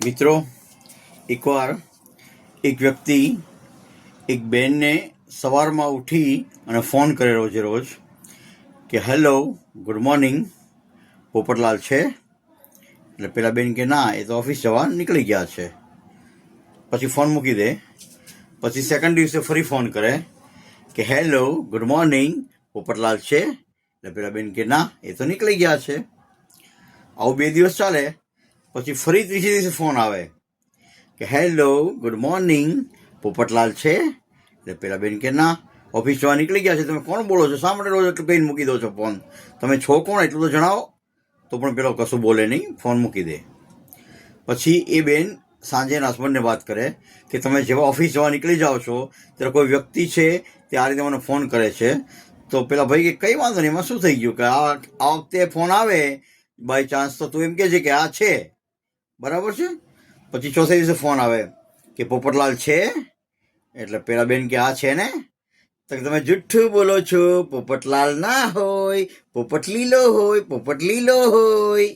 મિત્રો, એકવાર એક વ્યક્તિ એક બેનને સવારમાં ઉઠી અને ફોન કરે રોજે રોજ કે હેલો ગુડ મોર્નિંગ, પોપટલાલ છે? એટલે પેલા બેન કે ના, એ તો ઓફિસ જવા નીકળી ગયા છે. પછી ફોન મૂકી દે. પછી સેકન્ડ દિવસે ફરી ફોન કરે કે હેલો ગુડ મોર્નિંગ, પોપટલાલ છે? એટલે પેલા બેન કે ના, એ તો નીકળી ગયા છે. આવું 2 દિવસ ચાલે. પછી ફરી ત્રીજે દિવસે ફોન આવે કે હેલો ગુડ મોર્નિંગ, પોપટલાલ છે? એટલે પેલા બેન કે ના, ઓફિસ જવા નીકળી ગયા છે. તમે કોણ બોલો છો? શા માટે રોજ એટલું કહીને મૂકી દો છો ફોન? તમે છો કોણ એટલું તો જણાવો. તો પણ પેલો કશું બોલે નહીં, ફોન મૂકી દે. પછી એ બેન સાંજે હસબન્ડને વાત કરે કે તમે જેવા ઓફિસ જવા નીકળી જાઓ છો ત્યારે કોઈ વ્યક્તિ છે તે આ રીતે મને ફોન કરે છે. તો પેલા ભાઈ કે કંઈ વાંધો નહીં, એમાં શું થઈ ગયું કે આ વખતે ફોન આવે બાય ચાન્સ તો તું એમ કહે છે કે આ છે, બરાબર છે. પછી ચોથે દિવસે ફોન આવે કે પોપટલાલ છે? એટલે પેલા બેન કે આ છે ને. તો તમે જુઠ્ઠું બોલો છો, પોપટલાલ ના હોય, પોપટ લીલો હોય, પોપટ લીલો હોય.